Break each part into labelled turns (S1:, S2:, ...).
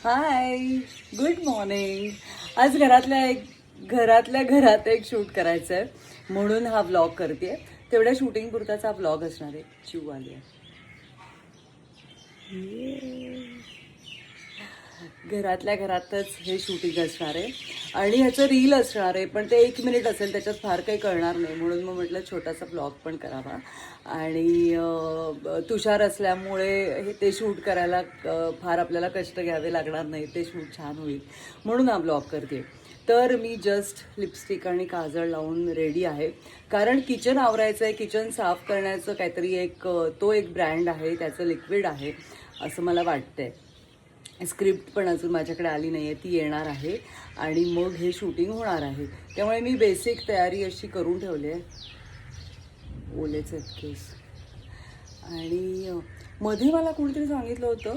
S1: हाय, good morning. आज घरातल्या घरात एक शूट करायचं आहे म्हणून हा व्लॉग करते. तेवढ्या शूटिंग पुरताचा हा व्लॉग असणार आहे. चिव आली आहे. घरातल्या घरातच हे शूटिंग असणार आहे आणि ह्याचं रील असणार आहे, पण ते 1 मिनिट असेल, त्याच्यात फार काही कळणार नाही. म्हणून मग म्हटलं छोटासा ब्लॉग पण करावा. आणि तुषार असल्यामुळे ते शूट करायला फार आपल्याला कष्ट घ्यावे लागणार नाही. ते शूट छान होईल म्हणून हा ब्लॉग करते. तर मी जस्ट लिपस्टिक आणि काजळ लावून रेडी आहे, कारण किचन आवरायचं आहे. किचन साफ करण्याचं काहीतरी तो एक ब्रँड आहे, त्याचं लिक्विड आहे असं मला वाटतंय. स्क्रिप्ट पण अजून माझ्याकडे आली नाही आहे, ती येणार आहे आणि मग हे शूटिंग होणार आहे. त्यामुळे मी बेसिक तयारी अशी करून ठेवली आहे. ओलेच आहेत केस. आणि मध्ये मला कोणीतरी सांगितलं होतं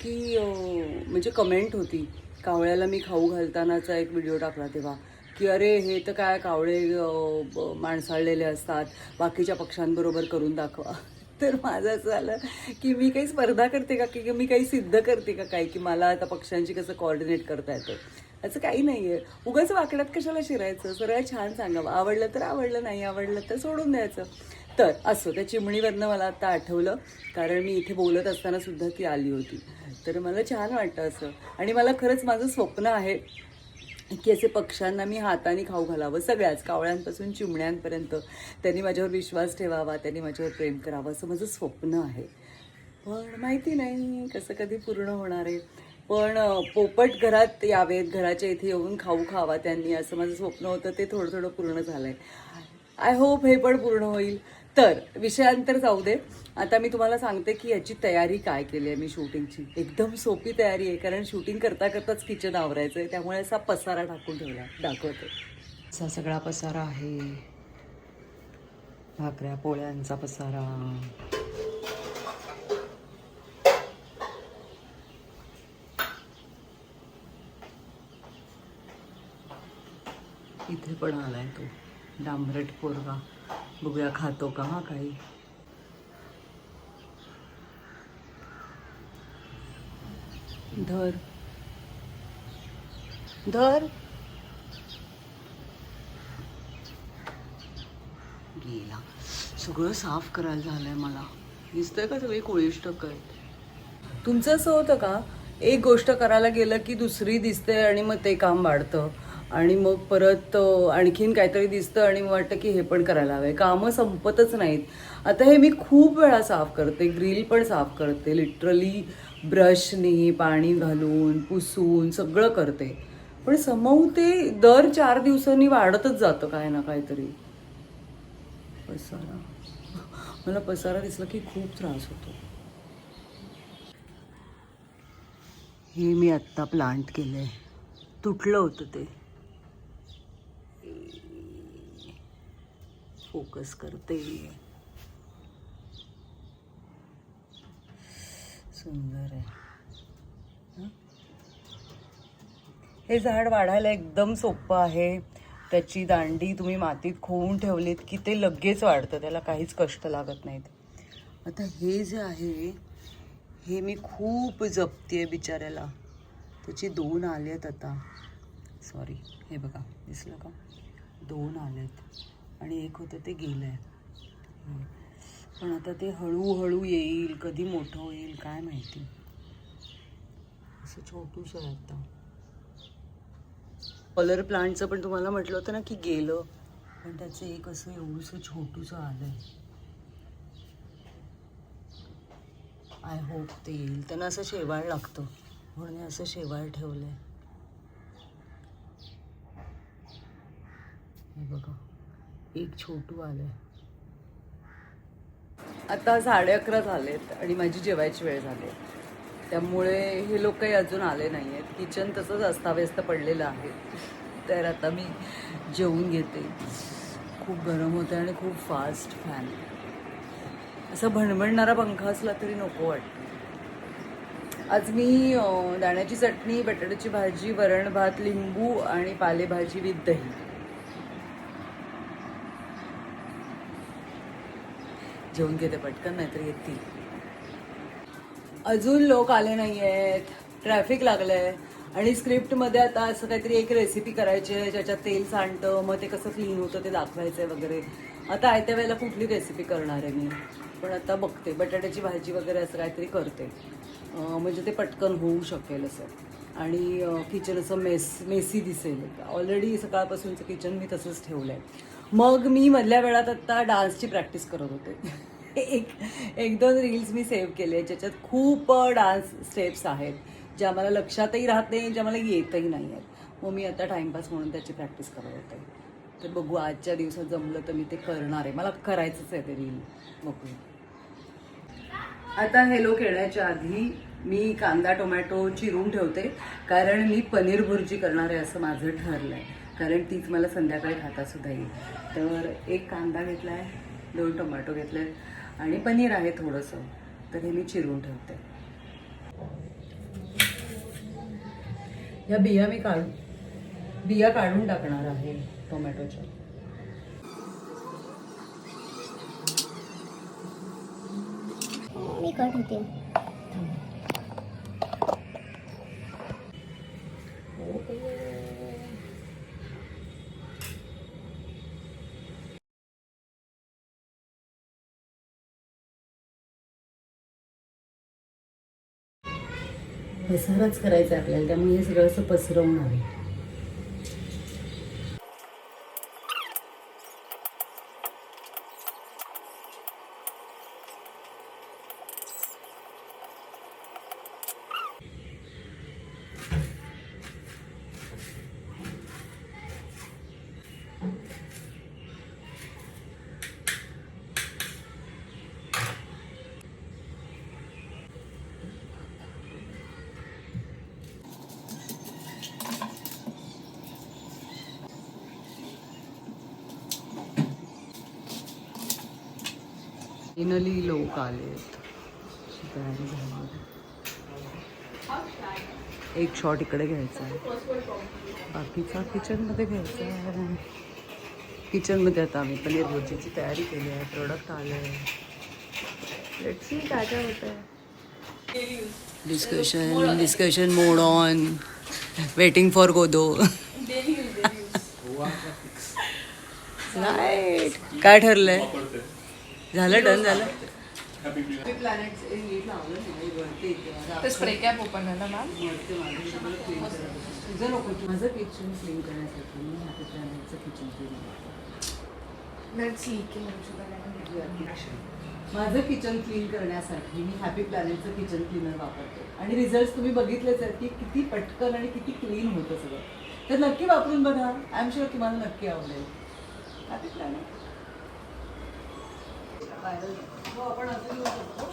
S1: की म्हणजे कमेंट होती, कावळ्याला मी खाऊ घालतानाचा एक व्हिडिओ टाकला तेव्हा, की अरे हे तर काय कावळे माणसाळलेले असतात, बाकीच्या पक्ष्यांबरोबर करून दाखवा. तर माझं असं झालं की मी काही स्पर्धा करते का, की मी काही सिद्ध करते का काय, की मला आता पक्ष्यांची कसं कॉर्डिनेट करता येतं. असं काही नाही आहे. उगाच वाकड्यात कशाला शिरायचं, सरळ छान सांगावं. आवडलं तर आवडलं, नाही आवडलं तर सोडून द्यायचं. तर असं त्या चिमणीवरनं मला आता आठवलं, कारण मी इथे बोलत असताना सुद्धा ती आली होती. तर मला छान वाटतं असं. आणि मला खरंच माझं स्वप्न आहे की असे पक्ष्यांना मी हाताने खाऊ घालावं, सगळ्याच कावळ्यांपासून चिमण्यांपर्यंत. त्यांनी माझ्यावर विश्वास ठेवावा, त्यांनी माझ्यावर प्रेम करावं, असं माझं स्वप्न आहे. पण माहिती नाही कसं कधी पूर्ण होणार आहे. पण पोपट घरात यावेत, घराच्या इथे येऊन खाऊ खावा त्यांनी, असं माझं स्वप्न होतं. ते थोडं थोडं पूर्ण झालं आहे. आय होप हे पण पूर्ण होईल. तर विषयांतर जाऊ दे. आता मी तुम्हाला सांगते की याची तयारी काय केली आहे मी शूटिंगची. एकदम सोपी तयारी आहे, कारण शूटिंग करता करताच किचन आवरायचं आहे. त्यामुळे असा पसारा टाकून ठेवला, दाखवते. असा सगळा पसारा आहे, भाकऱ्या पोळ्यांचा पसारा. इथे पण आलाय तो डांबरट पोरगा. बघूया खातो का हा काही. धर धर. गेला. सगळं साफ करायला झालंय मला. दिसतंय का सगळी कोळीष्टक आहेत. तुमचं असं होतं का, एक गोष्ट करायला गेलं की दुसरी दिसते आणि मग ते काम वाढतं, आणि मग परत आणखीन काहीतरी दिसतं आणि मग वाटतं की हे पण करायला हवंय. कामं संपतच नाहीत. आता हे मी खूप वेळा साफ करते, ग्रिल पण साफ करते, लिटरली ब्रशनी पाणी घालून पुसून सगळं करते. पण समोर ते दर 4 दिवसांनी वाढतच जातं काय ना काहीतरी. पसारा, मला पसारा दिसला की खूप त्रास होतो. हे मी आत्ता प्लांट केलंय, तुटलं होतं ते. फोकस करते. सुंदर आहे. हे झाड वाढायला एकदम सोपं आहे. त्याची दांडी तुम्ही मातीत खोवून ठेवलीत की ते लगेच वाढतं, त्याला काहीच कष्ट लागत नाहीत. आता हे जे आहे हे मी खूप जपते बिचाऱ्याला. त्याची 2 आलेत आता. सॉरी, हे बघा दिसलं का, 2 आलेत आणि एक होतं ते गेलंय. पण आता ते हळूहळू येईल, कधी मोठं होईल काय माहिती. असं छोटूस आहे आता. कलर प्लांटचं पण तुम्हाला म्हटलं होतं ना की गेलं, पण त्याचं एक असं एवढंसं छोटूसं आलंय. आय होप ते येईल. त्यांना असं शेवाळ लागतं म्हणून असं शेवाळ ठेवलंय. हे बघा, एक छोटू आलंय. आता 11:30 झालेत आणि माझी जेवायची वेळ झाली, त्यामुळे हे लोक काही अजून आले नाही आहेत. किचन तसंच अस्ताव्यस्त पडलेलं आहे. तर आता मी जेवून घेते. खूप गरम होतं आणि खूप फास्ट फॅन. असा भणभणणारा पंखा असला तरी नको वाटतं. आज मी दाण्याची चटणी, बटाट्याची भाजी, वरण भात, लिंबू आणि पालेभाजी विथ दही. जेवून घेते पटकन, नाहीतर येतील. अजून लोक आले नाही आहेत, ट्रॅफिक लागलंय आणि स्क्रिप्टमध्ये आता असं काहीतरी एक रेसिपी करायची आहे ज्याच्यात तेल सांडतं, मग ते कसं क्लीन होतं ते दाखवायचं आहे वगैरे. आता आयत्या वेळेला कुठली रेसिपी करणार आहे मी, पण आता बघते बटाट्याची भाजी वगैरे असं काहीतरी करते, म्हणजे ते पटकन होऊ शकेल असं. आणि किचन असं मेसी दिसेल. ऑलरेडी सकाळपासूनचं किचन मी तसंच ठेवलं आहे. मग मी मधल्या वेळात आत्ता डान्सची प्रॅक्टिस करत होते. एक दोन रील्स मी सेव्ह केले ज्याच्यात खूप डान्स स्टेप्स आहेत ज्या मला लक्षातही राहत नाही, ज्या मला येतही नाही आहेत. मग मी आता टाईमपास म्हणून त्याची प्रॅक्टिस करत होते. तर बघू आजच्या दिवसात जमलं तर मी ते करणार आहे. मला करायचंच आहे ते रील. बघू. आता हेलो खेळण्याच्या आधी मी कांदा टोमॅटो चिरून ठेवते, कारण मी पनीर भुर्जी करणार आहे असं माझं ठरलं आहे. कारण तीच मला संध्याकाळी खातासुद्धा येईल. तर एक कांदा घेतला आहे, 2 टोमॅटो घेतले आणि पनीर आहे थोडंसं, तर हे मी चिरून ठेवते. या बिया काढून टाकणार आहे टोमॅटोच्या.
S2: मी कट होते.
S1: पसाराच करायचा आहे आपल्याला, त्यामुळे हे सगळं असं पसरवणार आहे. फायनली लोक आलेत. तयारी झाली. एक शॉट इकडे घ्यायचा आहे, बाकीचा किचनमध्ये घ्यायचा आहे. किचनमध्ये आता आम्ही पनीर भुर्जीची तयारी केली आहे. प्रोडक्ट आले आहे. लेट्स सी काय काय होतं आहे. Discussion mode on. Waiting for गोदो. राईट. काय ठरलंय? झालं, डन झालं.
S3: ते स्प्रे कॅप ओपन आहे ना मॅम.
S1: तुझं नको, माझं किचन क्लीन करण्यासाठी मी हॅपी प्लॅनेटचं किचन क्लीन माझं किचन क्लीन करण्यासाठी मी हॅपी प्लॅनेटचं किचन क्लीनर वापरते. आणि रिझल्ट तुम्ही बघितलेच आहेत की किती पटकन आणि किती क्लीन होतं सगळं. तर नक्की वापरून बघा. आय एम शुअर तुम्हाला नक्की आवडेल. Happy planet. हो, आपण असं घेऊ शकतो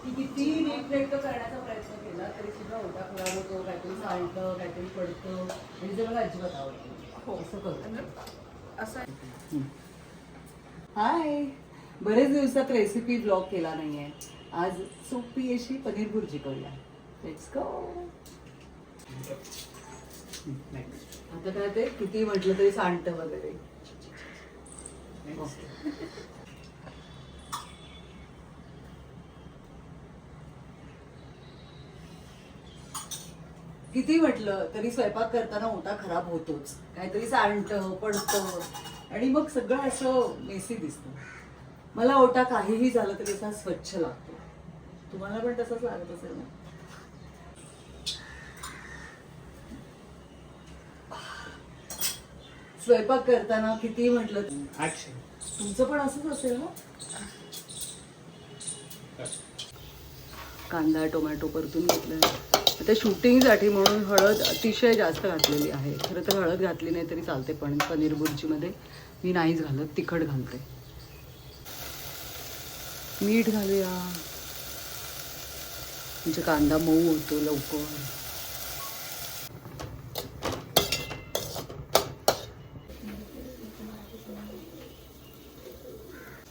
S1: की किती नीटनेटकं करण्याचा प्रयत्न केला तरी सुद्धा ओटा खराब होतो, काहीतरी चालतं, काहीतरी पडतं, आणि ते मला अजिबात आवडतं. हो, असं करू. असं. हाय. बरेच दिवसात रेसिपी ब्लॉग केला नाहीये. आज सोपी अशी पनीर भुर्जी करूया. Let's go. आता काय ते किती म्हटलं तरी सांडतं वगैरे. किती म्हटलं तरी स्वयंपाक करताना ओटा खराब होतोच. काहीतरी सांडतं, पडतं आणि मग सगळं असं मेसी दिसतं. मला ओटा काहीही झालं तरी असा स्वच्छ लागतो. तुम्हाला पण तसंच लागत असेल ना? स्वयंपाक करताना किती म्हटलं तुमचं पण असंच असेल ना? कांदा टोमॅटो परतून घेतलं. आता शूटिंगसाठी म्हणून हळद अतिशय जास्त घातलेली आहे. खरं तर हळद घातली नाही तरी चालते, पण पनीर भुर्जीमध्ये मी नाहीच घालत, तिखट घालते. मीठ घालूया म्हणजे कांदा मऊ होतो लवकर.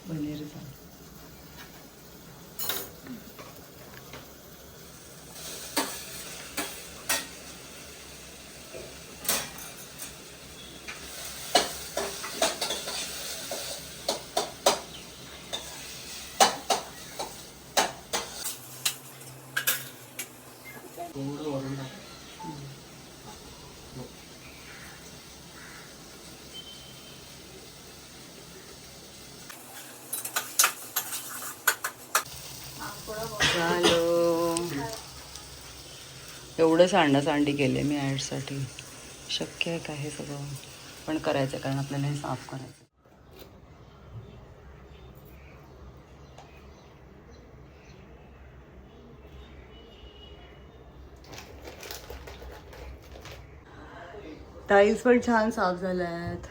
S1: पनीरचा थोडं सांडासांडी केली मी ॲडसाठी. शक्य आहे का हे सगळं, पण करायचं कारण आपल्याला हे साफ करायचं. टाईल्स पण छान साफ झाल्या आहेत.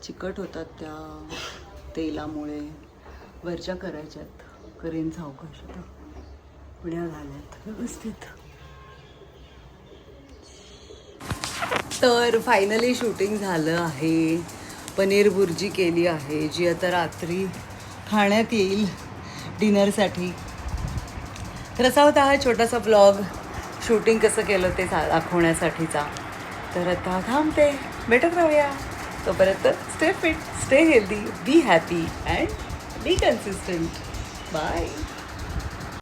S1: चिकट होतात त्या तेलामुळे. वरच्या करायच्यात, करीन सावकाश आता. पुण्या झाल्यात व्यवस्थित. तर फायनली शूटिंग झालं आहे. पनीर भुर्जी केली आहे, जी आता रात्री खाण्यात येईल डिनरसाठी. तर असा होता हा छोटासा ब्लॉग, शूटिंग कसं केलं ते दाखवण्यासाठीचा. तर आता थांबते, भेटत राहूया. तोपर्यंत stay fit, stay healthy, be happy and be consistent. Bye.